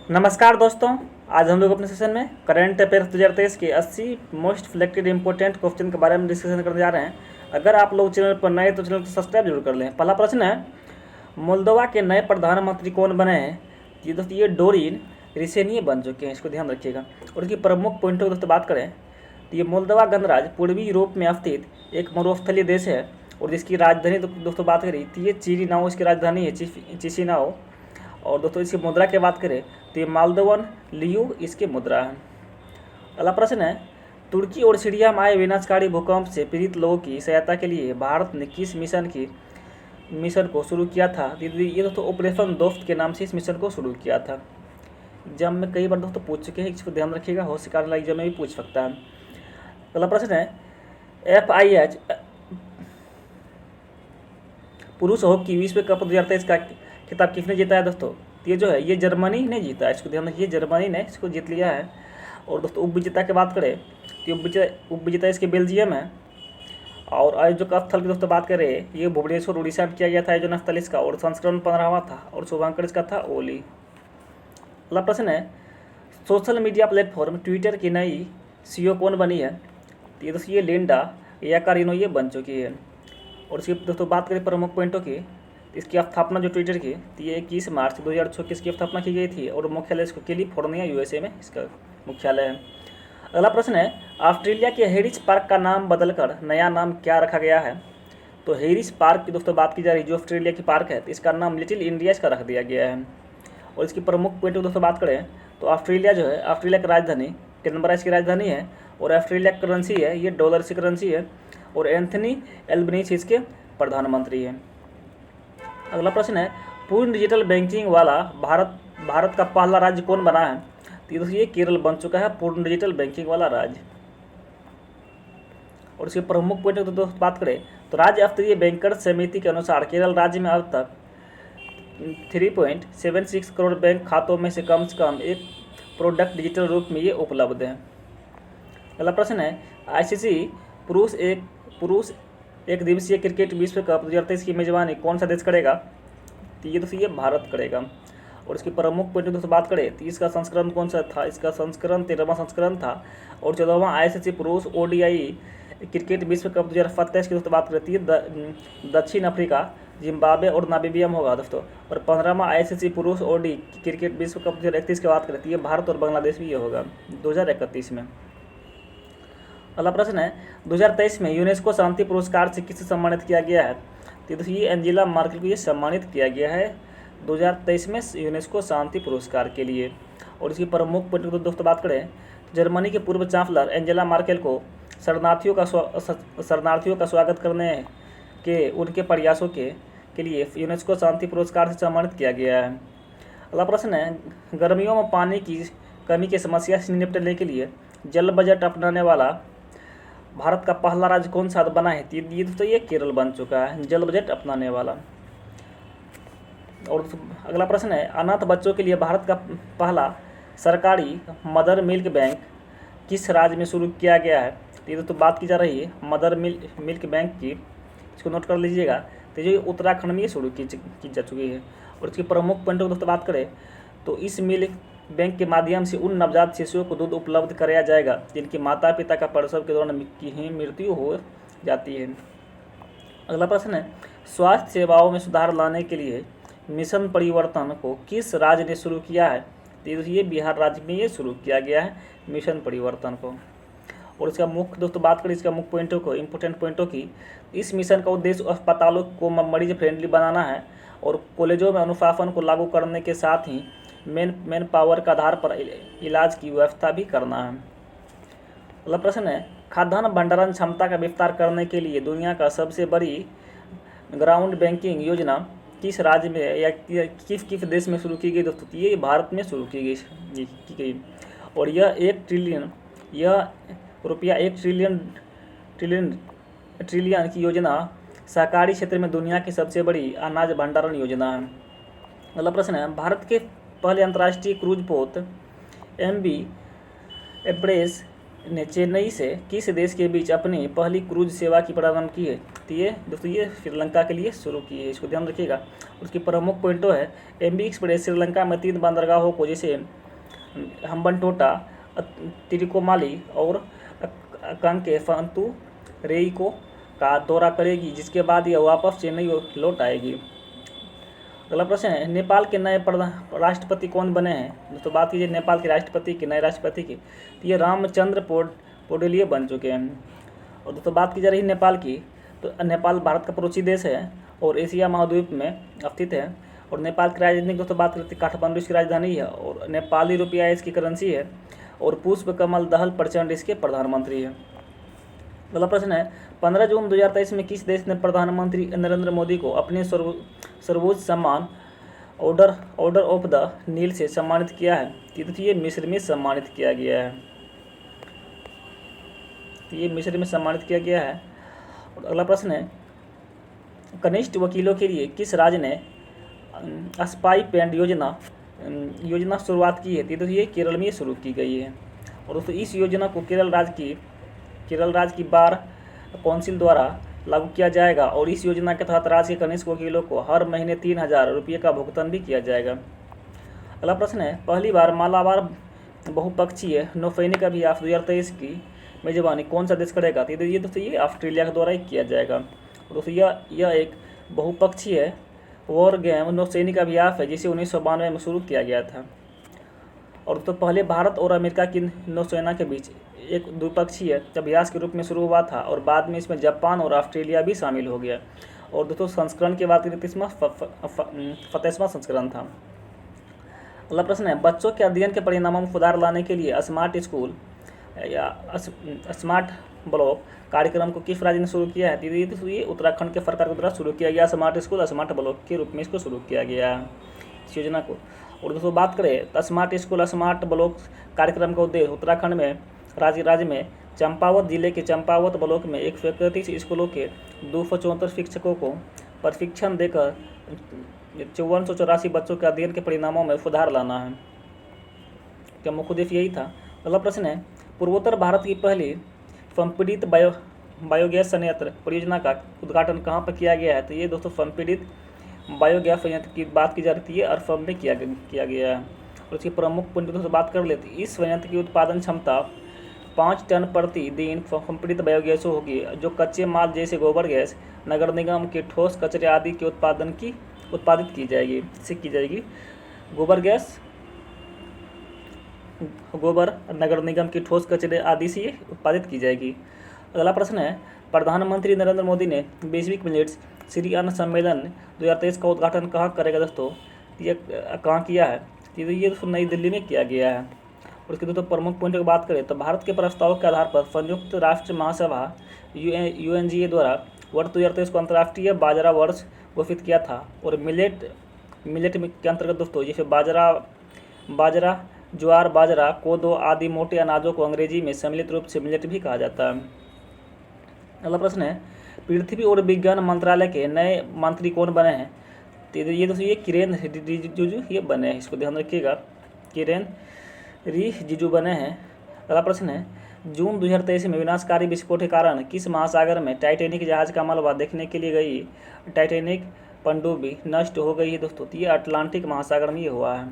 नमस्कार दोस्तों। आज हम लोग अपने सेशन में करंट अफेयर्स 2023 के 80 मोस्ट सिलेक्टेड इंपॉर्टेंट क्वेश्चन के बारे में डिस्कशन करने जा रहे हैं। अगर आप लोग चैनल पर नए तो चैनल को सब्सक्राइब जरूर कर लें। पहला प्रश्न है, मोल्दोवा के नए प्रधानमंत्री कौन बने हैं? ये दोस्तों ये डोरिन रिसेनिये बन चुके हैं, इसको ध्यान रखिएगा। और इसकी प्रमुख पॉइंटों की दोस्तों बात करें तो ये मोल्दोवा गणराज्य पूर्वी यूरोप में स्थित एक मरुस्थलीय देश है और जिसकी राजधानी दोस्तों बात करें तो ये चिरिनाओ इसकी राजधानी है, चिसिनाओ। और दोस्तों इसकी मुद्रा की बात करें तो ये मालदोवन लियू इसकी मुद्रा है। अगला प्रश्न है, तुर्की और सीरिया में आए विनाशकारी भूकंप से पीड़ित लोगों की सहायता के लिए भारत ने किस मिशन को शुरू किया था? ये दोस्तों ऑपरेशन दोस्त के नाम से इस मिशन को शुरू किया था। एग्जाम में कई बार दोस्तों पूछ चुके हैं, इसको ध्यान रखिएगा, हो शिकार एग्जाम में भी पूछ सकता है। अगला प्रश्न है, FIH पुरुष हॉकी विश्व कप 2023 का खिताब किसने जीता है? दोस्तों ये जो है ये जर्मनी ने जीता है, इसको ध्यान रखिए, जर्मनी ने इसको जीत लिया है। और दोस्तों उपविजेता की बात करें तो उपविजेता इसके बेल्जियम है। और आयोजक स्थल की दोस्तों बात करें ये भुवनेश्वर उड़ीसा में किया गया था आयोजन स्थल इसका, और संस्करण 15वां था और शुभांकर इसका था ओली। अगला प्रश्न है, सोशल मीडिया प्लेटफॉर्म ट्विटर की नई CEO कौन बनी है? तो ये दोस्तों ये लिंडा याकारिनो ये बन चुकी है। और इसकी दोस्तों बात करें प्रमुख पॉइंटों की, इसकी स्थापना जो ट्विटर की तो ये 21 मार्च 2026 की स्थापना की गई थी और मुख्यालय इसको कैलिफोर्निया USA में इसका मुख्यालय है। अगला प्रश्न है, ऑस्ट्रेलिया के हेरिस पार्क का नाम बदलकर नया नाम क्या रखा गया है? तो हेरिस पार्क की दोस्तों बात की जा रही है जो ऑस्ट्रेलिया की पार्क है तो इसका नाम लिटिल इंडिया इसका रख दिया गया है। और इसकी प्रमुख पॉइंट दोस्तों बात करें तो ऑस्ट्रेलिया जो है ऑस्ट्रेलिया की राजधानी कैनबरा इसकी राजधानी है और ऑस्ट्रेलिया की करेंसी है ये डॉलर की करेंसी है और एंथनी एल्बनीज़ी इसके प्रधानमंत्री हैं। अगला प्रश्न है, पूर्ण डिजिटल बैंकिंग वाला भारत का पहला राज्य कौन बना है? तो ये केरल बन चुका है पूर्ण डिजिटल बैंकिंग वाला राज्य। और इसके प्रमुख पॉइंट की दोस्तों बात करें तो राज्य स्तरीय बैंकर्स समिति के अनुसार केरल राज्य में अब तक 3.76 करोड़ बैंक खातों में से कम एक प्रोडक्ट डिजिटल रूप में ये उपलब्ध है। अगला प्रश्न है, ICC पुरुष एक दिवसीय क्रिकेट विश्व कप 2023 की मेजबानी कौन सा देश करेगा? तो ये दोस्तों ये भारत करेगा। और इसकी प्रमुख पॉइंट दोस्तों बात करें तो इसका संस्करण कौन सा था? इसका संस्करण 13वां संस्करण था। और 14वां ICC पुरुष ODI क्रिकेट विश्व कप 2027 की दोस्तों बात करती है दक्षिण अफ्रीका, जिम्बाब्वे और नामीबिया में होगा दोस्तों। और 15वां ICC पुरुष ODI क्रिकेट विश्व कप 2031 की बात करती है भारत और बांग्लादेश भी ये होगा 2031 में। अगला प्रश्न है, 2023 में यूनेस्को शांति पुरस्कार से किसे सम्मानित किया गया है? तो ये एंजेला मार्केल को ये सम्मानित किया गया है 2023 में यूनेस्को शांति पुरस्कार के लिए। और इसकी प्रमुख पॉइंट की दोस्तों बात करें जर्मनी के पूर्व चांसलर एंजेला मार्केल को शरणार्थियों का स्वागत करने के उनके प्रयासों के लिए यूनेस्को शांति पुरस्कार से सम्मानित किया गया है। अगला प्रश्न है, गर्मियों में पानी की कमी की समस्या से निपटने के लिए जल बजट अपनाने वाला भारत का पहला राज्य कौन सा बना है? ये दोस्तों ये केरल बन चुका है जल बजट अपनाने वाला। और अगला प्रश्न है, अनाथ बच्चों के लिए भारत का पहला सरकारी मदर मिल्क बैंक किस राज्य में शुरू किया गया है? ये दोस्तों बात की जा रही है मदर मिल्क बैंक की, इसको नोट कर लीजिएगा। तो जो उत्तराखंड में ये शुरू की जा चुकी है। और इसकी प्रमुख पॉइंटों की दोस्तों बात करें तो इस मिल्क बैंक के माध्यम से उन नवजात शिशुओं को दूध उपलब्ध कराया जाएगा जिनके माता पिता का प्रसव के दौरान की मृत्यु हो जाती है। अगला प्रश्न है, स्वास्थ्य सेवाओं में सुधार लाने के लिए मिशन परिवर्तन को किस राज्य ने शुरू किया है? तो ये बिहार राज्य में ये शुरू किया गया है मिशन परिवर्तन को। और इसका मुख्य दोस्तों बात करें इसका मुख्य पॉइंटों को इंपॉर्टेंट पॉइंटों की, इस मिशन का उद्देश्य अस्पतालों को मरीज फ्रेंडली बनाना है और कॉलेजों में अनुशासन को लागू करने के साथ ही मैन पावर के आधार पर इलाज की व्यवस्था भी करना है। अगला प्रश्न है, खाद्यान्न भंडारण क्षमता का विस्तार करने के लिए दुनिया का सबसे बड़ी ग्राउंड बैंकिंग योजना किस राज्य में या किस देश में शुरू की गई? दोस्तों ये भारत में शुरू की गई। और यह रुपया 1 ट्रिलियन की योजना सहकारी क्षेत्र में दुनिया की सबसे बड़ी अनाज भंडारण योजना है। अगला प्रश्न है, भारत के पहले अंतर्राष्ट्रीय क्रूज पोत MV एम्प्रेस ने चेन्नई से किस देश के बीच अपनी पहली क्रूज सेवा की प्रारंभ की है? तो ये दोस्तों ये श्रीलंका के लिए शुरू की है, इसको ध्यान रखिएगा। उसकी प्रमुख पॉइंटों है MV एक्सप्रेस श्रीलंका में 3 बंदरगाहों को जैसे हम्बनटोटा, तिरुकोमाली और कांकेफंतुरेई का दौरा करेगी, जिसके बाद यह वापस चेन्नई लौट आएगी। अगला प्रश्न है नेपाल के नए राष्ट्रपति कौन बने हैं? दोस्तों बात कीजिए नेपाल के राष्ट्रपति की, नए राष्ट्रपति की, तो ये रामचंद्र पौडेलिया बन चुके हैं। और दोस्तों बात की जा रही नेपाल की, तो नेपाल भारत का पड़ोसी देश है और एशिया महाद्वीप में स्थित है। और नेपाल की राजधानी दोस्तों बात करते हैं काठमांडू इसकी राजधानी है और नेपाली रुपया इसकी करेंसी है और पुष्प कमल दहल प्रचंड इसके प्रधानमंत्री है। अगला प्रश्न है 15 जून 2023 में किस देश ने प्रधानमंत्री नरेंद्र मोदी को अपने सर्वोच्च सम्मान ऑर्डर ऑफ द नील से सम्मानित किया है? तो ये मिस्र में सम्मानित किया गया है। तो ये मिस्र में सम्मानित किया गया है। और अगला प्रश्न है कनिष्ठ वकीलों के लिए किस राज्य ने स्टाइपेंड योजना शुरुआत की है? तो ये केरल में शुरू की गई है। और दोस्तों इस योजना को केरल राज्य की बार काउंसिल द्वारा लागू किया जाएगा और इस योजना के तहत राज्य के कनिष्ठ वकीलों को हर महीने 3,000 रुपये का भुगतान भी किया जाएगा। अगला प्रश्न है पहली बार मालाबार बहुपक्षीय नौसैनिक अभ्यास 2023 की मेजबानी कौन सा देश करेगा? तो ये दोस्तों ये ऑस्ट्रेलिया के द्वारा ही किया जाएगा। दोस्तों यह एक बहुपक्षीय वॉर गेम नौसैनिक अभ्यास है जिसे 1992 में शुरू किया गया था। और तो पहले भारत और अमेरिका की नौसेना के बीच एक द्विपक्षीय अभ्यास के रूप में शुरू हुआ था और बाद में इसमें जापान और ऑस्ट्रेलिया भी शामिल हो गया। और दोस्तों संस्करण की बात करें तो इसमें 27वां संस्करण था। अगला प्रश्न है बच्चों के अध्ययन के परिणामों में सुधार लाने के लिए स्मार्ट स्कूल या स्मार्ट ब्लॉक कार्यक्रम को किस राज्य ने शुरू किया है? तो ये उत्तराखंड के सरकार के द्वारा शुरू किया गया स्मार्ट स्कूल स्मार्ट ब्लॉक के रूप में इसको शुरू किया गया है इस योजना को। और दोस्तों बात करें तो स्मार्ट स्कूल स्मार्ट ब्लॉक कार्यक्रम का उद्देश्य उत्तराखंड में राज्य में चंपावत जिले के चंपावत ब्लॉक में 131 स्कूलों के 274 शिक्षकों को प्रशिक्षण देकर 5484 बच्चों के अध्ययन के परिणामों में सुधार लाना है। क्या मुख्य उद्देश्य यही था। अगला प्रश्न है पूर्वोत्तर भारत की पहली संपीड़ित बायोगैस संयंत्र परियोजना का उद्घाटन कहाँ पर किया गया है? तो ये दोस्तों संपीड़ित बायोगैस संयंत्र की बात की जा रही है असम में किया गया है। और इसकी प्रमुख पॉइंटों से बात कर लेते हैं। इस संयंत्र की उत्पादन क्षमता 5 टन प्रति दिन संपीड़ित बायोगैस होगी जो कच्चे माल जैसे गोबर गैस नगर निगम के ठोस कचरे आदि के उत्पादित की जाएगी। गोबर नगर निगम की ठोस कचरे आदि से उत्पादित की जाएगी। अगला प्रश्न है प्रधानमंत्री नरेंद्र मोदी ने वैश्विक मिलेट्स श्री अन्न सम्मेलन 2023 का उद्घाटन कहाँ करेगा दोस्तों? ये कहाँ किया है? ये नई दिल्ली में किया गया है। और इसके दोस्तों प्रमुख पॉइंटों की बात करें तो भारत के प्रस्ताव के आधार पर संयुक्त राष्ट्र महासभा UNGA द्वारा वर्ष 2023 को अंतर्राष्ट्रीय बाजरा वर्ष घोषित किया था। और मिलेट के अंतर्गत दोस्तों जैसे बाजरा ज्वार बाजरा कोदो आदि मोटे अनाजों को अंग्रेजी में सम्मिलित रूप से मिलेट भी कहा जाता है। अगला प्रश्न है पृथ्वी और विज्ञान मंत्रालय के नए मंत्री कौन बने हैं? तो ये दोस्तों ये किरेन रिजिजू ये बने हैं, इसको ध्यान रखिएगा, किरेन रिजिजू बने हैं। अगला प्रश्न है जून 2023 में विनाशकारी विस्फोट के कारण किस महासागर में टाइटैनिक जहाज का मलबा देखने के लिए गई टाइटैनिक पनडुब्बी नष्ट हो गई है दोस्तों? तो ये अटलांटिक महासागर में ये हुआ है,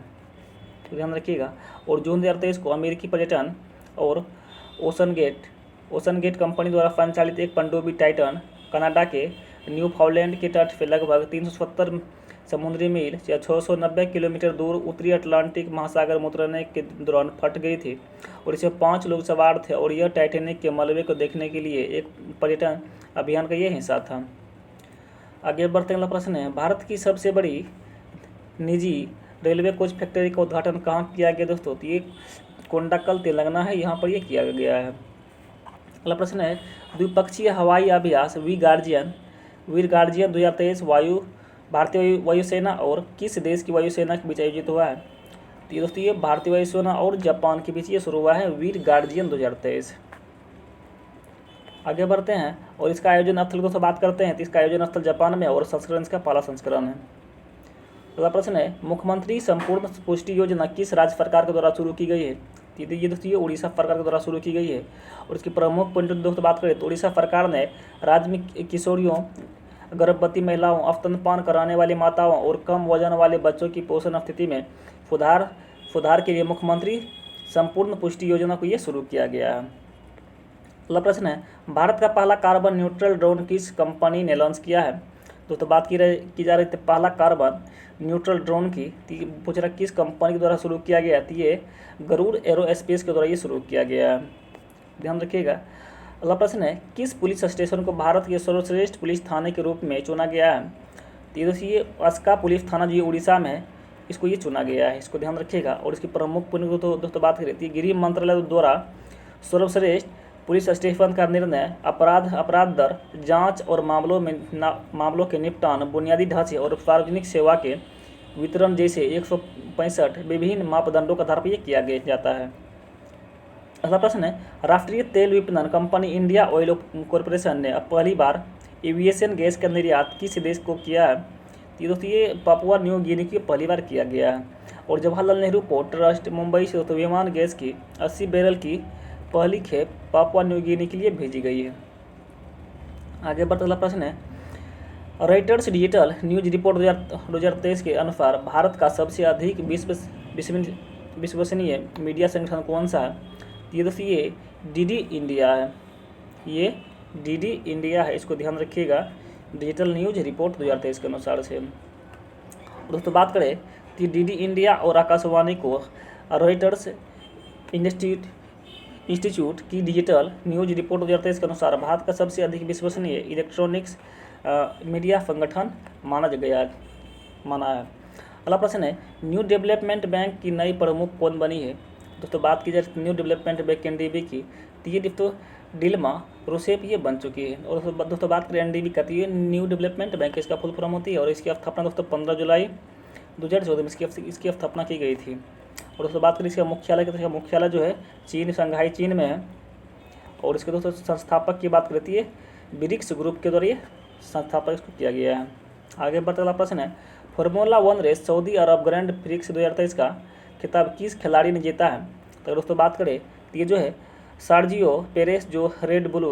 तो ध्यान रखिएगा। और जून 2023 को अमेरिकी पर्यटन और ओशन गेट कंपनी द्वारा संचालित एक पनडुब्बी टाइटन कनाडा के न्यूफाउंडलैंड के तट से लगभग 370 समुद्री मील या 690 किलोमीटर दूर उत्तरी अटलांटिक महासागर में उतरने के दौरान फट गई थी और इसमें 5 लोग सवार थे। और यह टाइटैनिक के मलबे को देखने के लिए एक पर्यटन अभियान का यह हिस्सा था। आगे बढ़ते अगला प्रश्न है भारत की सबसे बड़ी निजी रेलवे कोच फैक्ट्री का उद्घाटन कहाँ किया गया दोस्तों? तो ये कोंडाकल तेलंगाना है, यहाँ पर यह किया गया है। अगला प्रश्न है द्विपक्षीय हवाई अभ्यास वीर गार्जियन 2023 भारतीय वायुसेना और किस देश की वायुसेना के बीच आयोजित हुआ है? तो दोस्तों ये भारतीय वायुसेना और जापान के बीच ये शुरू हुआ है वीर गार्जियन 2023। आगे बढ़ते हैं और इसका आयोजन स्थल को बात करते हैं। तो इसका आयोजन स्थल जापान में और संस्करण इसका पहला संस्करण है। अगला प्रश्न है मुख्यमंत्री संपूर्ण पुष्टि योजना किस राज्य सरकार के द्वारा शुरू की गई है? ये दोस्तों ये उड़ीसा सरकार के द्वारा शुरू की गई है। और इसकी प्रमुख पॉइंट दोस्तों बात करें तो उड़ीसा सरकार ने राज्य में किशोरियों, गर्भवती महिलाओं, स्तनपान कराने वाली माताओं और कम वजन वाले बच्चों की पोषण स्थिति में सुधार के लिए मुख्यमंत्री संपूर्ण पुष्टि योजना को ये शुरू किया गया है। अगला प्रश्न है, भारत का पहला कार्बन न्यूट्रल ड्रोन किस कंपनी ने लॉन्च किया है? दोस्तों बात की जा रही थी पहला कार्बन न्यूट्रल ड्रोन की, पूछ रहा किस कंपनी के द्वारा शुरू किया गया? तो ये गरुड़ एरोस्पेस के द्वारा ये शुरू किया गया है, ध्यान रखिएगा। अगला प्रश्न है, किस पुलिस स्टेशन को भारत के सर्वश्रेष्ठ पुलिस थाने के रूप में चुना गया है? तो दोस्तों ये अस्का पुलिस थाना जो ये उड़ीसा में है, इसको ये चुना गया है, इसको ध्यान रखिएगा। और इसकी प्रमुख पॉइंट तो दोस्तों बात करें तो गृह मंत्रालय द्वारा सर्वश्रेष्ठ पुलिस स्टेशन का निर्णय अपराध दर, जांच और मामलों के निपटान, बुनियादी ढांचे और सार्वजनिक सेवा के वितरण जैसे 165 विभिन्न मापदंडों के आधार पर किया गया जाता है। अगला प्रश्न है, राष्ट्रीय तेल विपणन कंपनी इंडिया ऑयल कॉरपोरेशन ने पहली बार एविएशन गैस का निर्यात किस देश को किया है? तो दोस्तों ये पापुआ न्यू गिनी की पहली बार किया गया है। और जवाहरलाल नेहरू पोर्ट ट्रस्ट मुंबई से दोस्तों विमान गैस की 80 बैरल की पहली खेप पापुआ न्यू गिनी के लिए भेजी गई है। आगे बढ़ते अगला प्रश्न है, रॉयटर्स डिजिटल न्यूज रिपोर्ट 2023 के अनुसार भारत का सबसे अधिक विश्वसनीय मीडिया संगठन कौन सा है? ये दोस्तों ये डीडी इंडिया है, ये डीडी इंडिया है, इसको ध्यान रखिएगा, डिजिटल न्यूज रिपोर्ट 2023 के अनुसार से। दोस्तों बात करें तो डीडी इंडिया और आकाशवाणी को रॉयटर्स इंस्टीट्यूट की डिजिटल न्यूज रिपोर्ट 2023 के अनुसार भारत का सबसे अधिक विश्वसनीय इलेक्ट्रॉनिक्स मीडिया संगठन माना है। अगला प्रश्न है, न्यू डेवलपमेंट बैंक की नई प्रमुख कौन बनी है? दोस्तों बात की जाए न्यू डेवलपमेंट बैंक एनडीबी की, तो ये दोस्तों डिल्मा रूसेफ ये बन चुकी है। और दोस्तों बात करें एनडीबी का, तो ये न्यू डेवलपमेंट बैंक इसका फुल फॉर्म होती है। और इसकी स्थापना दोस्तों 15 जुलाई 2014 में इसकी स्थापना की गई थी। और दोस्तों बात करें इसका मुख्यालय जो है चीन, शंघाई चीन में है। और इसके दोस्तों संस्थापक की बात करती है ब्रिक्स ग्रुप के द्वारा ये संस्थापक इसको किया गया है। आगे बढ़ते अगला प्रश्न है, फार्मूला 1 रेस सऊदी अरब ग्रैंड प्रिक्स 2023 का खिताब किस खिलाड़ी ने जीता है? तो दोस्तों बात करें तो ये जो है सर्जियो पेरेस जो रेड बुल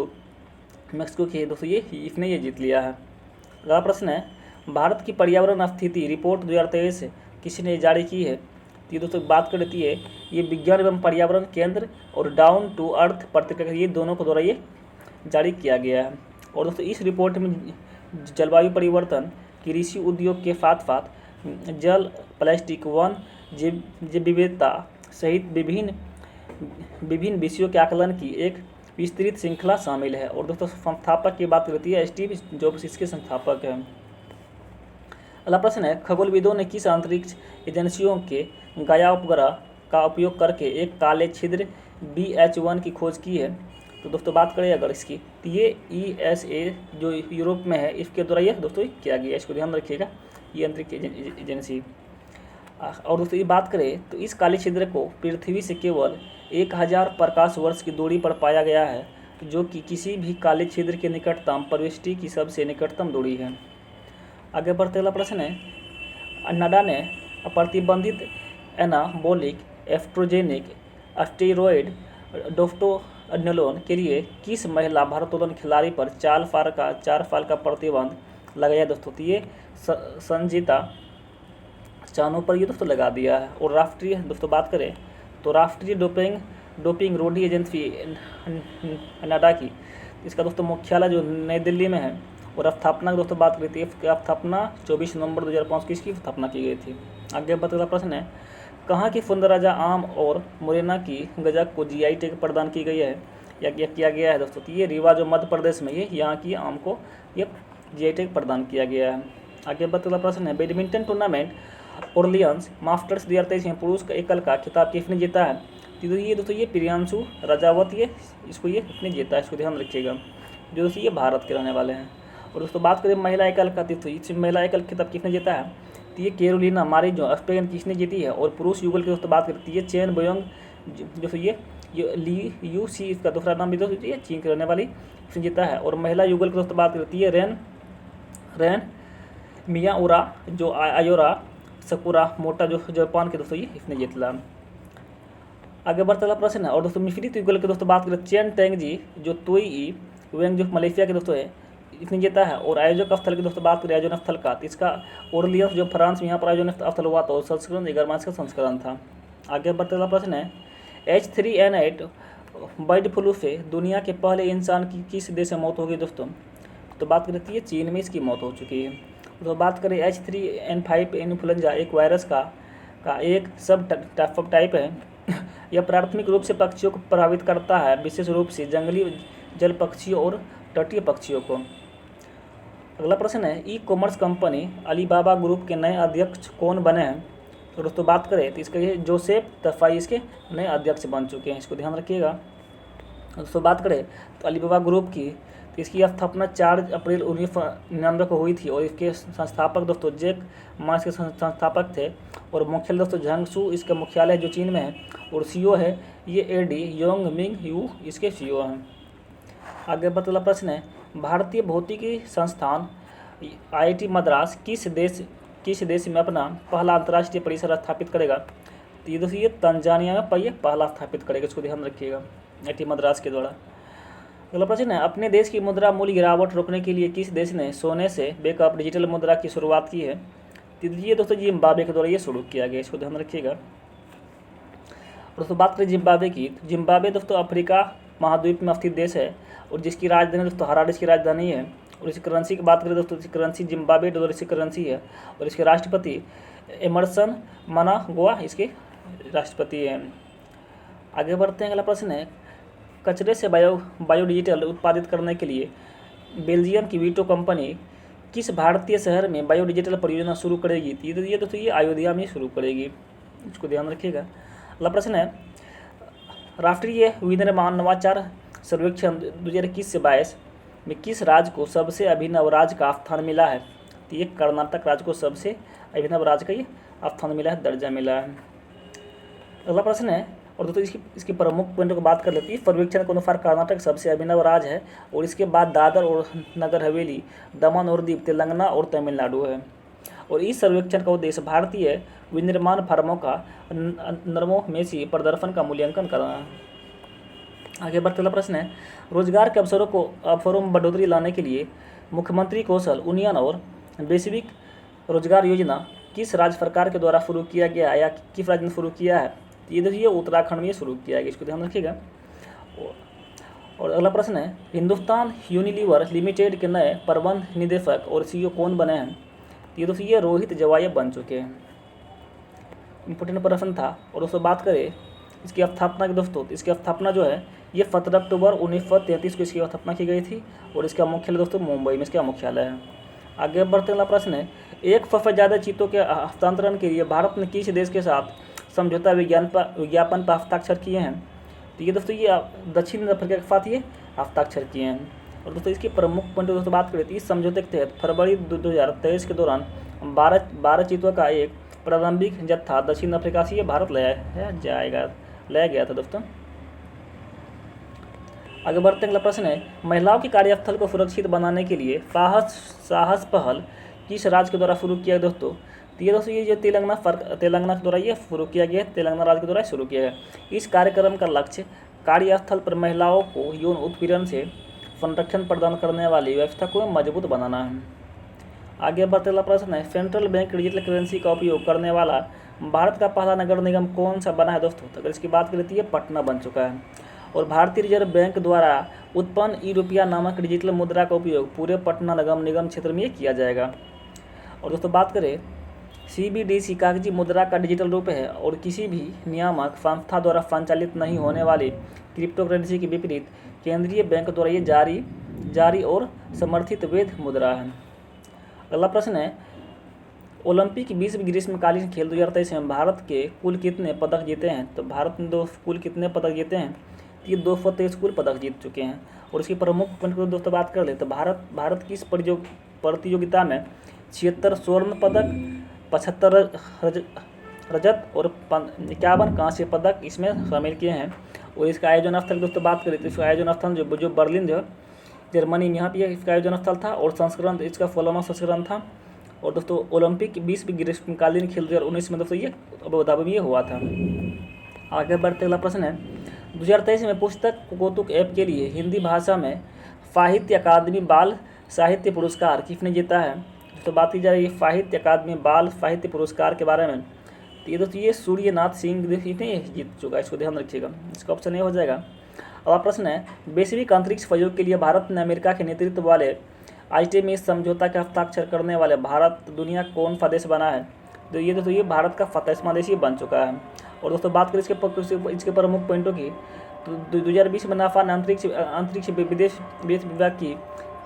मैक्सिको की है दोस्तों, इसने ये जीत लिया है। अगला प्रश्न है, भारत की पर्यावरण स्थिति रिपोर्ट 2023 किसने जारी की है? तो ये दोस्तों बात कर लेती है ये विज्ञान एवं पर्यावरण केंद्र और डाउन टू अर्थ पत्रिका, ये दोनों को द्वारा ये जारी किया गया है। और दोस्तों इस रिपोर्ट में जलवायु परिवर्तन, कृषि उद्योग के साथ साथ जल, प्लास्टिक, वन, जैव विविधता सहित विभिन्न विषयों के आकलन की एक विस्तृत श्रृंखला शामिल है। और दोस्तों संस्थापक की बात करती है स्टीव जॉब्स इसके संस्थापक हैं। अगला प्रश्न है, खगोलविदों ने किस अंतरिक्ष एजेंसियों के गाया उपग्रह का उपयोग करके एक काले छिद्र BH1 की खोज की है? तो दोस्तों बात करें अगर इसकी, तो ये ESA जो यूरोप में है इसके द्वारा ये दोस्तों किया गया, इसको ध्यान रखिएगा, ये अंतरिक्ष एजेंसी। और दोस्तों ये बात करें तो इस काले छिद्र को पृथ्वी से केवल 1000 प्रकाश वर्ष की दूरी पर पाया गया है, जो कि किसी भी काले छिद्र के निकटतम प्रविष्टि की सबसे निकटतम दूरी है। आगे बढ़ते अगला प्रश्न है, नाडा ने प्रतिबंधित एनाबोलिक एस्ट्रोजेनिक स्टेरॉयड डोस्टेरोन के लिए किस महिला भारोत्तोलन खिलाड़ी पर 4 साल का प्रतिबंध लगाया दोस्तों? तो ये संजीता चानों पर ये दोस्तों लगा दिया है। और राष्ट्रीय दोस्तों बात करें तो राष्ट्रीय डोपिंग रोधी एजेंसी नाडा की, इसका दोस्तों मुख्यालय जो नई दिल्ली में है। और स्थापना की दोस्तों बात करी थी, स्थापना 24 नवंबर 2005 की इसकी स्थापना की गई थी। आगे बढ़ते प्रश्न है, कहाँ की फुंदराजा आम और मुरैना की गजक को GI टैग प्रदान की गई है या किया गया है दोस्तों? तो ये रीवा जो मध्य प्रदेश में, ये यहाँ की आम को ये GI टैग प्रदान किया गया है। आगे बढ़ते प्रश्न है, बैडमिंटन टूर्नामेंट ओरलियंस मास्टर्स 2023 में पुरुष का एकल का खिताब किसने जीता है? तो ये दोस्तों ये प्रियांशु राजावत इसको इसने जीता है, इसको ध्यान रखिएगा, जो दोस्तों ये भारत के रहने वाले हैं। और दोस्तों बात करें महिला एकल का, तो इस महिला एकल खिताब किसने जीता है? तो ये कैरोलिना मारिन जो स्पेन किसने जीती है। और पुरुष युगल की दोस्तों बात करती है चेन बोयोंग, दोस्तों ये ली यू सी इसका दूसरा नाम भी दोस्तों ये चीन के रहने वाली इसने जीता है। और महिला युगल की दोस्तों बात करती है रेन मियाउरा जो आयोरा सकुरा मोटा जो जापान के दोस्तों ये इसने जीतला। आगे बढ़ते वाला प्रश्न है। और दोस्तों मिश्रित युगल की दोस्तों बात करें चेन टेंगजी जो तुई वेंग जो मलेशिया के दोस्तों है इसने जीता है। और आयोजक स्थल की दोस्तों बात करें आयोजन स्थल का तो इसका ओरलियंस जो फ्रांस में यहाँ पर आयोजन स्थल हुआ था और संस्करण गर्मांस का संस्करण था। आगे बढ़ते वाला प्रश्न है H3N8 बर्ड फ्लू से दुनिया के पहले इंसान की किस देश में मौत हो गई दोस्तों? तो बात करती है चीन में इसकी मौत हो चुकी है। तो बात करें H3N5 इन्फ्लुएंजा एक वायरस का एक सब टाइप है। यह प्राथमिक रूप से पक्षियों को प्रभावित करता है, विशेष रूप से जंगली जल पक्षियों और तटीय पक्षियों को। अगला प्रश्न है e commerce company Alibaba group के नए अध्यक्ष कौन बने हैं? तो दोस्तों बात करें तो इसका ये जोसेफ तफाई इसके नए अध्यक्ष बन चुके हैं, इसको ध्यान रखिएगा। दोस्तों बात करें तो अलीबाबा ग्रुप की तो इसकी स्थापना 4 अप्रैल 1999 को हुई थी और इसके संस्थापक दोस्तों जैक मा इसके संस्थापक थे। और मुख्यालय दोस्तों झांगसू इसका मुख्यालय जो चीन में है। और सीईओ है ये एडी योंग मिंग यू इसके सीईओ हैं। आगे बढ़ते प्रश्न है भारतीय भौतिकी संस्थान IIT मद्रास किस देश में अपना पहला अंतर्राष्ट्रीय परिसर स्थापित करेगा? तो ये दोस्तों ये तंजानिया में पहला स्थापित करेगा, इसको ध्यान रखिएगा IIT मद्रास के द्वारा। अगला प्रश्न है अपने देश की मुद्रा मूल्य गिरावट रोकने के लिए किस देश ने सोने से बैकअप डिजिटल मुद्रा की शुरुआत की है? तो ये दोस्तों जिम्बाब्वे के द्वारा ये शुरू किया गया, इसको ध्यान रखिएगा। दोस्तों बात करें जिम्बाब्वे की, जिम्बाब्वे दोस्तों अफ्रीका महाद्वीप में स्थित देश है और जिसकी राजधानी दोस्तों हरारे इसकी राजधानी है। और इसकी करेंसी की बात करें दोस्तों इसकी करेंसी जिम्बाब्वे डॉलर इसकी करेंसी है। और इसके राष्ट्रपति एमरसन मनांगवा इसके राष्ट्रपति हैं। आगे बढ़ते हैं। अगला प्रश्न है कचरे से बायोडिजिटल उत्पादित करने के लिए बेल्जियम की वीटो कंपनी किस भारतीय शहर में बायोडिजिटल परियोजना शुरू करेगी? तो ये दोस्तों ये अयोध्या में शुरू करेगी, इसको ध्यान रखिएगा। अगला प्रश्न है राष्ट्रीय विनिर्माण नवाचार सर्वेक्षण 2021 से 22 में किस राज्य को सबसे अभिनव राज्य का स्थान मिला है? तो ये कर्नाटक राज्य को सबसे अभिनव राज्य का ये स्थान मिला है, दर्जा मिला है। अगला प्रश्न है और दोस्तों इसकी प्रमुख पॉइंटों की बात कर लेती है। सर्वेक्षण के अनुसार कर्नाटक सबसे अभिनव राज्य है और इसके बाद दादर और नगर हवेली, दमन और दीव, तेलंगाना और तमिलनाडु है। और इस सर्वेक्षण का उद्देश्य भारतीय विनिर्माण फर्मों का नरमोमेशी प्रदर्शन का मूल्यांकन करना है। आगे बढ़ते प्रश्न है रोजगार के अवसरों में बढ़ोतरी लाने के लिए मुख्यमंत्री कौशल उन्नयन और वैश्विक रोजगार योजना किस राज्य सरकार के द्वारा शुरू किया गया है या किस राज्य ने शुरू किया है? ये देखिए उत्तराखंड में शुरू किया गया, इसको ध्यान रखिएगा। और अगला प्रश्न है हिंदुस्तान यूनिलीवर लिमिटेड के नए प्रबंध निदेशक और सीईओ कौन बने हैं? ये दोस्तों ये रोहित जवायब बन चुके हैं। इंपॉर्टेंट प्रश्न था। और दोस्तों बात करें इसकी स्थापना की दोस्तों, इसकी स्थापना जो है ये 17 अक्टूबर 1933 को इसकी स्थापना की गई थी और इसका मुख्यालय दोस्तों मुंबई में इसका मुख्यालय है। आगे बढ़ते वाला प्रश्न है एक सौ से ज़्यादा चीतों के हस्तांतरण के लिए भारत ने किस देश के साथ समझौता विज्ञापन पर हस्ताक्षर किए हैं? तो ये दोस्तों ये दक्षिण अफ्रीका के साथ ये हस्ताक्षर किए हैं। और दोस्तों इसकी प्रमुख पॉइंट दोस्तों बात करें तो इस समझौते के तहत फरवरी 2023 के दौरान 12 चीतों का एक प्रारंभिक जत्था दक्षिण अफ्रीका से भारत लाया गया था दोस्तों। आगे बढ़ते अगला प्रश्न है महिलाओं के कार्यस्थल को सुरक्षित बनाने के लिए साहस पहल किस राज्य के द्वारा शुरू किया दोस्तों? तो ये दोस्तों ये जो तेलंगाना के द्वारा ये शुरू किया गया, तेलंगाना राज्य के द्वारा शुरू किया गया। इस कार्यक्रम का लक्ष्य कार्यस्थल पर महिलाओं को यौन उत्पीड़न से संरक्षण प्रदान करने वाली व्यवस्था को मजबूत बनाना है। आगे बढ़ते वाला प्रश्न है सेंट्रल बैंक डिजिटल करेंसी का उपयोग करने वाला भारत का पहला नगर निगम कौन सा बना है दोस्तों? तो अगर इसकी बात करें तो ये पटना बन चुका है। और भारतीय रिजर्व बैंक द्वारा उत्पन्न ई-रुपया नामक डिजिटल मुद्रा का उपयोग पूरे पटना निगम क्षेत्र में किया जाएगा। और दोस्तों बात करें CBDC कागजी मुद्रा का डिजिटल रूप है और किसी भी नियामक संस्था द्वारा संचालित नहीं होने वाली क्रिप्टो करेंसी के विपरीत केंद्रीय बैंक द्वारा ये जारी और समर्थित वैध मुद्रा है। अगला प्रश्न है ओलंपिक विश्व ग्रीष्मकालीन खेल 2023 में भारत के कुल कितने पदक जीते हैं? तो भारत ने कुल कितने पदक जीते हैं? ये 223 कुल पदक जीत चुके हैं। और इसकी प्रमुख पॉइंट को दोस्तों बात कर ले तो भारत की इस प्रतियोगिता में 76 स्वर्ण पदक, 75 रजत और 51 कांस्य पदक इसमें शामिल किए हैं। और इसका आयोजन स्थल दोस्तों बात करें तो इसका आयोजन स्थल जो बर्लिन जो जर्मनी में यहाँ पे इसका आयोजन स्थल था और संस्करण इसका 16वां संस्करण था। और दोस्तों ओलंपिक विश्व ग्रीष्मकालीन खेल 2019 में दोस्तों ये अबू धाबी में हुआ था। आगे बढ़ते अगला प्रश्न है 2023 में पुस्तक कौतुक ऐप के लिए हिंदी भाषा में साहित्य अकादमी बाल साहित्य पुरस्कार किसने जीता है। तो बात की जा रही है साहित्य अकादमी बाल साहित्य पुरस्कार के बारे में। तो ये दोस्तों ये सूर्यनाथ सिंह ने जीत चुका है, इसको ध्यान रखिएगा। इसका ऑप्शन ए हो जाएगा। अब प्रश्न है वैश्विक अंतरिक्ष सहयोग के लिए भारत ने अमेरिका के नेतृत्व वाले आर्टेमिस समझौता के हस्ताक्षर करने वाले भारत दुनिया कौन सा देश बना है। तो ये दोस्तों ये भारत का 27वां देश ही बन चुका है। और दोस्तों बात करें इसके प्रमुख पॉइंटों की, तो 2020 में नासा ने अंतरिक्ष विदेश विभाग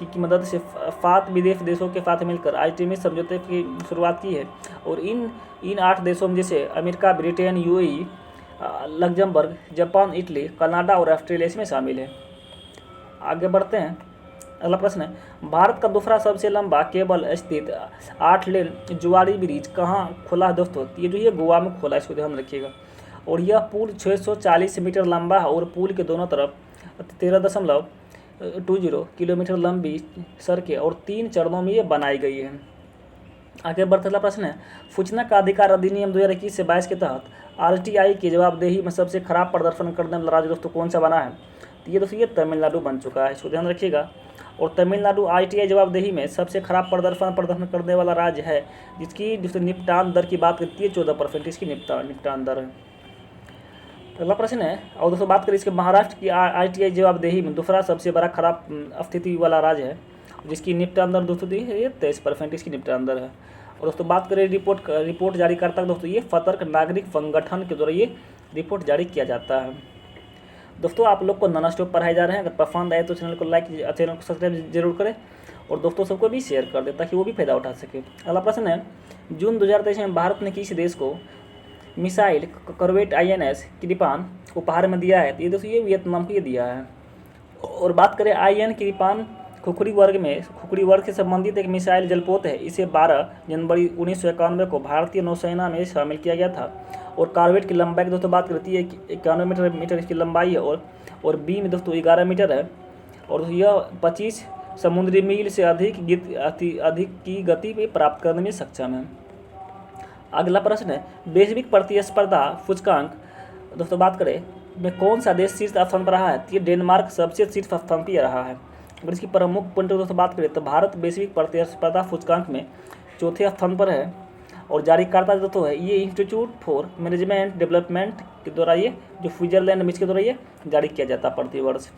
की मदद से 7 विदेश देशों के साथ मिलकर आर्टेमिस समझौते की शुरुआत की है। और इन 8 देशों में जैसे America, Britain, UAE, Luxembourg, Japan, Italy, Canada और ऑस्ट्रेलिया इसमें शामिल है। आगे बढ़ते हैं। अगला प्रश्न है भारत का दूसरा सबसे लंबा केबल स्थित 8 लेन जुआरी ब्रिज कहाँ खुला है। दोस्तों ये जो ये गोवा में खुला है, इसको ध्यान रखिएगा। और यह पुल 640 मीटर लंबा है और पुल के दोनों तरफ 13.20 किलोमीटर लंबी सड़कें और 3 चरणों में ये बनाई गई है। आगे बढ़ते अगला प्रश्न है सूचना का अधिकार अधिनियम 2021 से 22 के तहत आरटीआई की जवाबदेही में सबसे खराब प्रदर्शन करने वाला राज्य दोस्तों कौन सा बना है। तो ये दोस्तों ये तमिलनाडु बन चुका है, इसको ध्यान रखिएगा। और तमिलनाडु आरटीआई जवाबदेही में सबसे खराब प्रदर्शन करने वाला राज्य है, जिसकी दोस्तों निपटान दर की बात करती है 14% इसकी निपटान दर है। अगला प्रश्न है और दोस्तों बात करें इसके महाराष्ट्र की आरटीआई जवाबदेही में दूसरा सबसे बड़ा खराब स्थिति वाला राज्य है, जिसकी निपटान दर दोस्तों ये 23% इसकी निपटान दर है। और दोस्तों बात करें रिपोर्ट जारी करता है दोस्तों ये सतर्क नागरिक संगठन के द्वारा ये रिपोर्ट जारी किया जाता है। दोस्तों आप लोग को नॉन स्टॉप पढ़ाए जा रहे हैं, अगर पसंद आए तो चैनल को लाइक चैनल को सब्सक्राइब जरूर करें और दोस्तों सबको भी शेयर कर दें ताकि वो भी फायदा उठा सके। अगला प्रश्न है जून 2023 में भारत ने किस देश को मिसाइल करवेट INS कृपान उपहार में दिया है। तो ये दोस्तों ये वियतनाम को ये दिया है। और बात करें IN कृपान खुखरी वर्ग से संबंधित एक मिसाइल जलपोत है। इसे 12 जनवरी 1991 को भारतीय नौसेना में शामिल किया गया था। और कार्वेट की लंबाई की दोस्तों बात करती है 91 मीटर इसकी लंबाई है और बी में दोस्तों 11 मीटर है। और यह 25 समुद्री मील से अधिक की गति पे प्राप्त करने में सक्षम है। अगला प्रश्न है वैश्विक प्रतिस्पर्धा सूचकांक दोस्तों बात करें में कौन सा देश शीर्ष स्थान पर रहा है। ये डेनमार्क सबसे शीर्ष स्थान पर रहा है। अगर इसकी प्रमुख पॉइंट दोस्तों बात करें तो भारत वैश्विक प्रतिस्पर्धा सूचकांक में 4थे स्थान पर है। और जारीकर्ता दोस्तों है ये इंस्टीट्यूट फॉर मैनेजमेंट डेवलपमेंट के द्वारा ये जो स्विट्जरलैंड में इसके द्वारा ये जारी किया जाता है प्रतिवर्ष।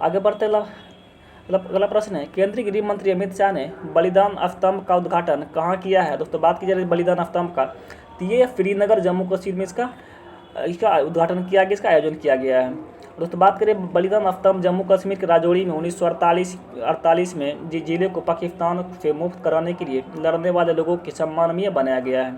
आगे बढ़ते अगला प्रश्न है केंद्रीय गृह मंत्री अमित शाह ने बलिदान स्तंभ का उद्घाटन कहाँ किया है। दोस्तों बात की जा रही है बलिदान स्तंभ का, तो ये श्रीनगर जम्मू कश्मीर में इसका उद्घाटन किया गया, इसका आयोजन किया गया है। दोस्तों बात करें बलिदान स्तंभ जम्मू कश्मीर के राजौरी में 1948 में जिले को पाकिस्तान से मुक्त कराने के लिए लड़ने वाले लोगों के सम्मान में बनाया गया है।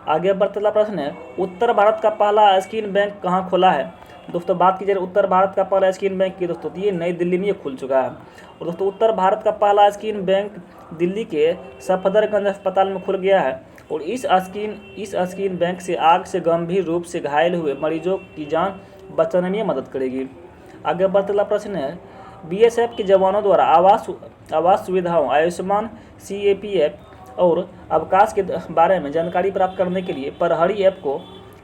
आगे बढ़ते अगला प्रश्न है उत्तर भारत का पहला स्कीन बैंक कहाँ खुला है। दोस्तों बात की जाए उत्तर भारत का पहला स्कीन बैंक की दोस्तों ये नई दिल्ली में ये खुल चुका है। और दोस्तों उत्तर भारत का पहला स्कीन बैंक दिल्ली के सफदरगंज अस्पताल में खुल गया है। और इस स्कीन बैंक से आग से गंभीर रूप से घायल हुए मरीजों की जान बचाने में मदद करेगी। आगे बढ़ते अगला प्रश्न है BSF के जवानों द्वारा आवास सुविधाओं आयुष्मान CAPF और अवकाश के बारे में जानकारी प्राप्त करने के लिए प्रहरी ऐप को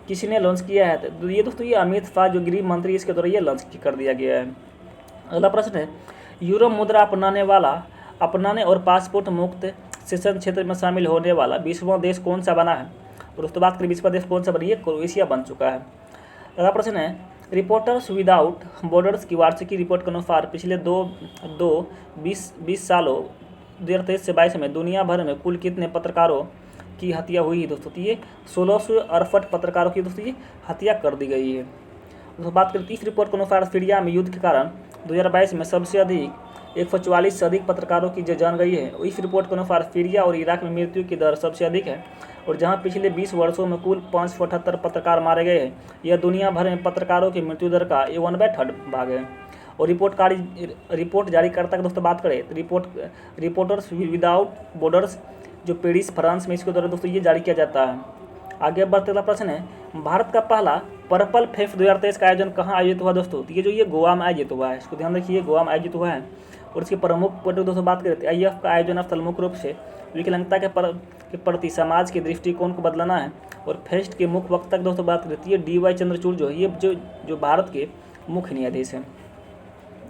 किसने लॉन्च किया है। तो ये दोस्तों ये अमित शाह जो गृह मंत्री इसके द्वारा ये लॉन्च कर दिया गया है। अगला प्रश्न है यूरो मुद्रा अपनाने और पासपोर्ट मुक्त सेशन क्षेत्र में शामिल होने वाला 20वां देश कौन सा बना है। और दोस्तों बात करें 20वां देश कौन सा बना, ये क्रोएशिया बन चुका है। अगला प्रश्न है रिपोर्टर्स विदाउट बॉर्डर्स की वार्षिक रिपोर्ट के अनुसार पिछले 20 सालों 2023 से 22 में दुनिया भर में कुल कितने पत्रकारों की हत्या हुई है। दोस्तों ये 1668 पत्रकारों की दोस्तों ये हत्या कर दी गई है। दोस्तों बात करें इस रिपोर्ट के अनुसार सीरिया में युद्ध के कारण 2022 में सबसे अधिक 144 से अधिक पत्रकारों की जान गई है। इस रिपोर्ट के अनुसार सीरिया और इराक में मृत्यु की दर सबसे अधिक है और जहां पिछले 20 वर्षों में कुल 578 पत्रकार मारे गए हैं। यह दुनिया भर में पत्रकारों की मृत्यु दर का 1/3 भाग है। और रिपोर्ट जारी करता है दोस्तों बात करें तो रिपोर्टर्स विदाउट बॉर्डर्स जो पेरिस फ्रांस में इसके द्वारा दोस्तों ये जारी किया जाता है। आगे बढ़ते अगला प्रश्न है भारत का पहला पर्पल फेस्ट 2023 का आयोजन कहाँ आयोजित हुआ। दोस्तों ये जो ये गोवा में आयोजित हुआ है, इसको ध्यान रखिए गोवा में आयोजित हुआ है। और इसकी प्रमुख पर दोस्तों बात करें तो IF का आयोजन स्थल मुख्य रूप से विकलांगता के प्रति समाज के दृष्टिकोण को बदलाना है। और फेस्ट के मुख्य वक्ता की दोस्तों बात करती है DY चंद्रचूड़ जो ये जो भारत के मुख्य न्यायाधीश हैं।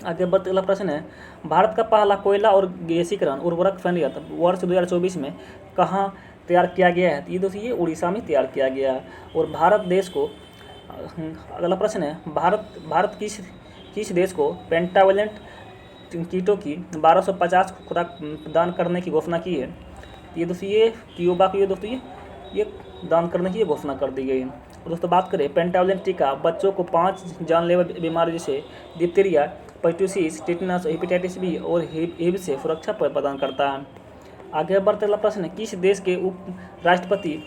आगे बढ़ते अगला प्रश्न है, भारत का पहला कोयला और गैसीकरण उर्वरक संयंत्र वर्ष 2024 में कहाँ तैयार किया गया है? ये दोस्तों ये उड़ीसा में तैयार किया गया है। और भारत देश को अगला प्रश्न है, भारत किस देश को पेंटावलेंट कीटों की 1250 खुराक दान करने की घोषणा की है? ये दोस्तों ये क्यूबा को ये दोस्तों ये दान करने की घोषणा कर दी गई है। और दोस्तों बात करें पेंटावलेंट टीका बच्चों को 5 जानलेवा बीमारी जैसे diphtheria, pertussis, tetanus, hepatitis B और HIV से सुरक्षा प्रदान करता है। आगे बढ़ते अगला प्रश्न है, किस देश के उप राष्ट्रपति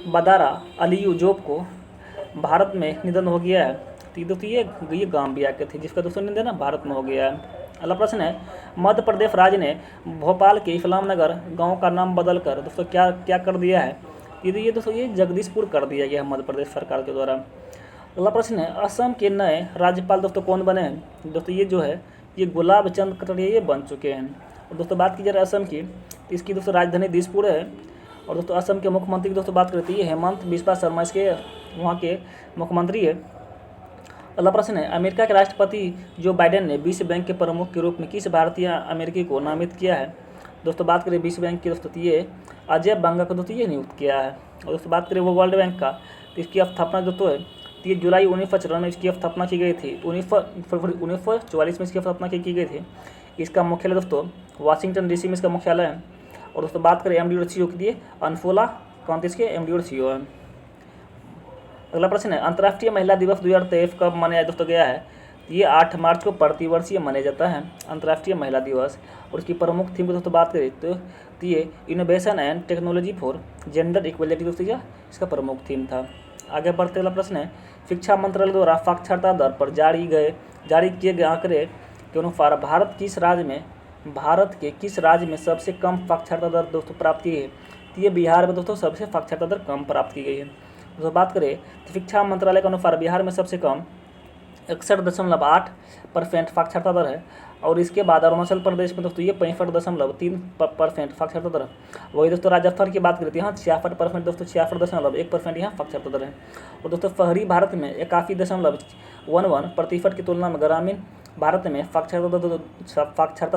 बदारा अलियू जोब को भारत में निधन हो गया है? तो दोस्तों ये गाम्बिया के थे जिसका दोस्तों निधन भारत में हो गया है। अगला प्रश्न है, मध्य प्रदेश राज्य ने भोपाल के इस्लाम नगर गाँव का नाम बदलकर दोस्तों क्या कर दिया है? ये दोस्तों ये जगदीशपुर कर दिया गया है मध्य प्रदेश सरकार के द्वारा। अगला प्रश्न है, असम के नए राज्यपाल दोस्तों कौन बने हैं? दोस्तों ये जो है ये गुलाब चंद कटारिया ये बन चुके हैं। और दोस्तों बात की जाए असम की तो इसकी दोस्तों राजधानी दिसपुर है। और दोस्तों असम के मुख्यमंत्री की दोस्तों बात करती है हेमंत बिस्वा शर्मा इसके वहाँ के मुख्यमंत्री है। अगला प्रश्न है, अमेरिका के राष्ट्रपति जो बाइडेन ने विश्व बैंक के प्रमुख के रूप में किस भारतीय अमेरिकी को नामित किया है? दोस्तों बात करें विश्व बैंक की दोस्तों ये अजय बंगा को दोस्तों ये नियुक्त किया है। और दोस्तों बात करें वो वर्ल्ड बैंक का तो इसकी स्थापना दोस्तों है 3 जुलाई 1954 में इसकी स्थापना की गई थी। 1944 में इसकी स्थापना की गई थी। इसका मुख्यालय दोस्तों वाशिंगटन DC में इसका मुख्यालय है। और दोस्तों बात करें MD और CEO के लिए अनफोला कांत इसके MD और CEO है। अगला प्रश्न है, अंतर्राष्ट्रीय महिला दिवस 2023 कब मनाया दोस्तों गया है? ये 8 मार्च को प्रतिवर्षीय मनाया जाता है अंतर्राष्ट्रीय महिला दिवस। और इसकी प्रमुख थीम की दोस्तों बात करें तो ये innovation and technology for gender equality दोस्तों इसका प्रमुख थीम था। आगे बढ़ते अगला प्रश्न है, शिक्षा मंत्रालय द्वारा साक्षरता दर पर जारी किए गए आंकड़े के अनुसार भारत के किस राज्य में सबसे कम साक्षरता दर दोस्तों प्राप्त की है? तो ये बिहार में दोस्तों सबसे साक्षरता दर कम प्राप्त की गई है। दोस्तों बात करें तो शिक्षा मंत्रालय के अनुसार बिहार में सबसे कम 61.8% साक्षरता दर है। और इसके बाद अरुणाचल प्रदेश में दोस्तों ये 65.3% साक्षरता दर है। वही दोस्तों राजस्थान की बात करते हैं यहाँ 66% दोस्तों 66.1% यहाँ साक्षरता दर है। और दोस्तों शहरी भारत में 81.11% की तुलना में ग्रामीण भारत में साक्षरता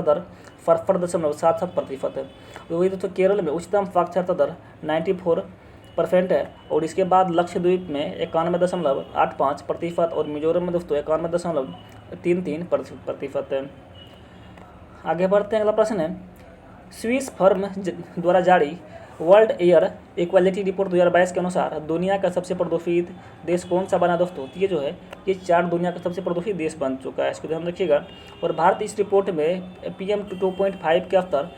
दर 67.77% है। वही दोस्तों केरल में उच्चतम साक्षरता दर 94% है। और इसके बाद लक्षद्वीप में 91.85% और मिजोरम में दोस्तों 91.33% है। आगे बढ़ते हैं अगला प्रश्न है, स्विस फर्म द्वारा जारी वर्ल्ड एयर इक्वालिटी रिपोर्ट 2022 के अनुसार दुनिया का सबसे प्रदूषित देश कौन सा बना दोस्तों? ये जो है ये 4 दुनिया का सबसे प्रदूषित देश बन चुका है, इसको ध्यान रखिएगा। और भारत इस रिपोर्ट में PM 2.5 के स्तर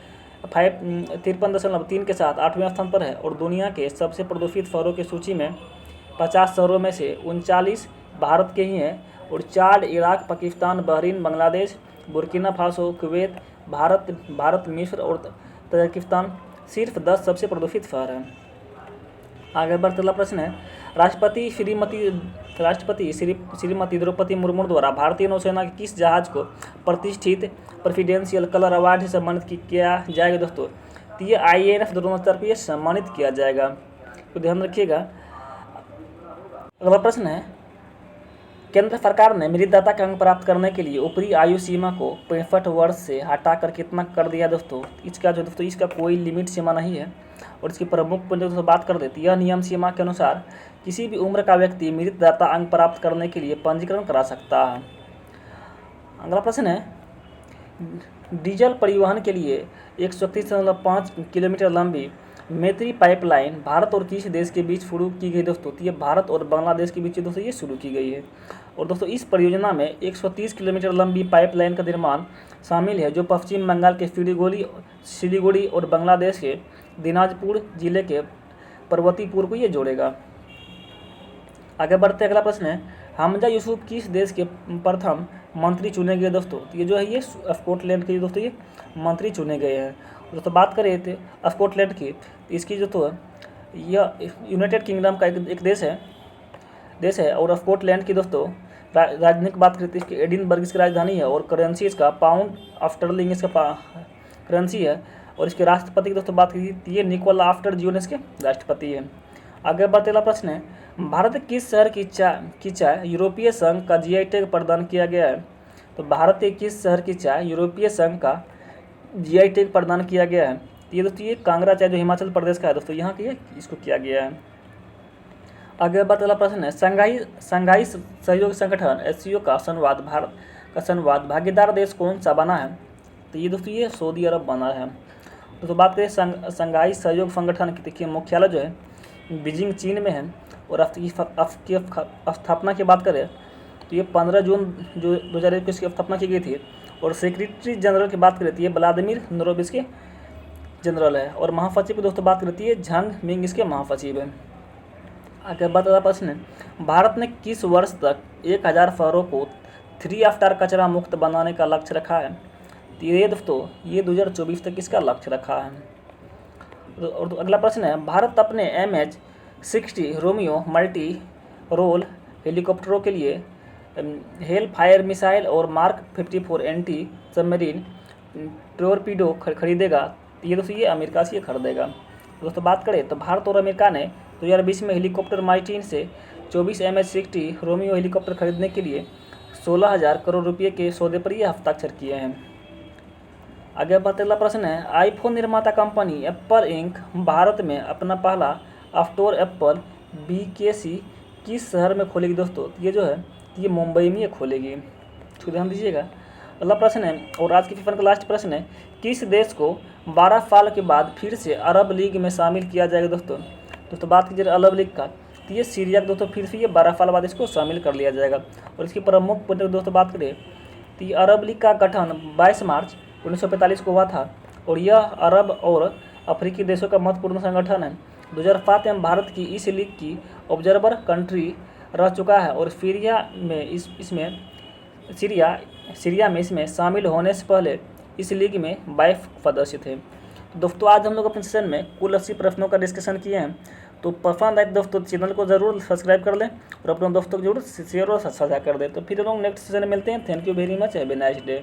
53.3 के साथ 8वें स्थान पर है। और दुनिया के सबसे प्रदूषित शहरों की सूची में 50 शहरों में से 39 भारत के ही हैं। और 4 Iraq, Pakistan, Bahrain, Bangladesh, Burkina Faso, Kuwait, Bharat, मिस्र और तजाकिस्तान सिर्फ 10 सबसे प्रदूषित शहर हैं। आगे बढ़ते अगला प्रश्न है, राष्ट्रपति श्रीमती द्रौपदी मुर्मू द्वारा भारतीय नौसेना के किस जहाज को प्रतिष्ठित प्रेसिडेंशियल कलर अवार्ड से सम्मानित किया जाएगा दोस्तों? तो ये IANF द्रोणाचार्य को सम्मानित किया जाएगा, तो ध्यान रखिएगा। अगला प्रश्न है, केंद्र सरकार ने मृतदाता का अंग प्राप्त करने के लिए ऊपरी आयु सीमा को 65 वर्ष से हटाकर कितना कर दिया दोस्तों? इसका कोई लिमिट सीमा नहीं है। और इसकी प्रमुख दोस्तों बात कर देती है, यह नियम सीमा के अनुसार किसी भी उम्र का व्यक्ति मृतदाता अंग प्राप्त करने के लिए पंजीकरण करा सकता है। अगला प्रश्न है, डीजल परिवहन के लिए 131.5 किलोमीटर लंबी मैत्री पाइपलाइन भारत और किस देश के बीच शुरू की गई दोस्तों? तो ये भारत और बांग्लादेश के बीच दोस्तों ये शुरू की गई है। और दोस्तों इस परियोजना में 130 किलोमीटर लंबी पाइपलाइन का निर्माण शामिल है जो पश्चिम बंगाल के सिलीगुड़ी और बांग्लादेश के दिनाजपुर जिले के पर्वतीपुर को ये जोड़ेगा। आगे बढ़ते अगला प्रश्न है, हमजा यूसुफ किस देश के प्रथम मंत्री चुने गए दोस्तों? तो ये जो है ये स्कॉटलैंड के दोस्तों ये मंत्री चुने गए हैं। दोस्तों बात करें थे स्कॉटलैंड की, इसकी जो तो यह यूनाइटेड किंगडम का एक देश है। और स्कॉटलैंड की दोस्तों राजधानी की बात करें तो इसकी एडिनबर्ग इसकी राजधानी है, और करेंसी इसका पाउंड ऑफ स्टर्लिंग इसका करेंसी है। और इसके राष्ट्रपति की दोस्तों बात की तो ये निकोला आफ्टर जियोन इसके राष्ट्रपति है। आगे बढ़ते अगला प्रश्न है, भारत किस शहर की चाय यूरोपीय संघ का जीआई टैग प्रदान किया गया है? तो भारत के किस शहर की चाय यूरोपीय संघ का जीआई टैग प्रदान किया गया है? तो ये दोस्तों ये कांगड़ा चाय जो हिमाचल प्रदेश का है दोस्तों, यहाँ की इसको किया गया है। आगे बढ़ते अगला प्रश्न है, संघाई सहयोग संगठन एससीओ का संवाद भागीदार देश कौन सा बना है? तो ये दोस्तों ये सऊदी अरब बना है। तो बात करें संघाई सहयोग संगठन की, देखिए मुख्यालय जो है बीजिंग चीन में है। और इसकी स्थापना की बात करें तो ये 15 जून जो 2021 की स्थापना की गई थी। और सेक्रेटरी जनरल की बात करें तो ये व्लादिमीर नोरोबिस के जनरल है। और महासचिव की दोस्तों बात करती है झांग मिंग इसके महासचिव है। आगे बता प्रश्न है, भारत ने किस वर्ष तक 1000 शहरों को 3 स्टार कचरा मुक्त बनाने का लक्ष्य रखा है? तो ये दोस्तों ये 2024 तक इसका लक्ष्य रखा है। और अगला प्रश्न है, भारत अपने MH-60 रोमियो मल्टी रोल हेलीकॉप्टरों के लिए हेल फायर मिसाइल और मार्क 54 एंटी सबमरीन टोरपीडो खरीदेगा। तो ये दोस्तों ये अमेरिका से खरीदेगा। दोस्तों बात करें तो भारत और अमेरिका ने 2020 में हेलीकॉप्टर मार्टिन से 24 MH-60 रोमियो हेलीकॉप्टर खरीदने के लिए 16,000 करोड़ रुपये के सौदे पर ये हस्ताक्षर किए हैं। आगे बढ़ते अगला प्रश्न है, आईफोन निर्माता कंपनी एप्पल इंक भारत में अपना पहला स्टोर एप्पल BKC किस शहर में खोलेगी? दोस्तों ये जो है ये मुंबई में ये खोलेगी, तो ध्यान दीजिएगा। अगला प्रश्न है और आज के पेपर का लास्ट प्रश्न है, किस देश को 12 साल के बाद फिर से अरब लीग में शामिल किया जाएगा? दोस्तों बात कीजिए अरब लीग का तो ये सीरिया दोस्तों फिर से ये 12 साल बाद इसको शामिल कर लिया जाएगा। और इसकी प्रमुख पॉइंट दोस्तों बात करें तो ये अरब लीग का गठन 22 मार्च 1945 को हुआ था। और यह अरब और अफ्रीकी देशों का महत्वपूर्ण संगठन है। 2007 में भारत की इस लीग की ऑब्जर्वर कंट्री रह चुका है। और सीरिया में इसमें शामिल होने से पहले इस लीग में 22 सदस्य थे। तो दोस्तों आज हम लोग अपने सेशन में कुल 80 प्रश्नों का डिस्कशन किए हैं। तो पसंद आए दोस्तों चैनल को जरूर सब्सक्राइब कर लें और अपने दोस्तों को जरूर शेयर और साझा कर दें। तो फिर लोग नेक्स्ट सेशन में मिलते हैं। Thank you very much, have a nice day.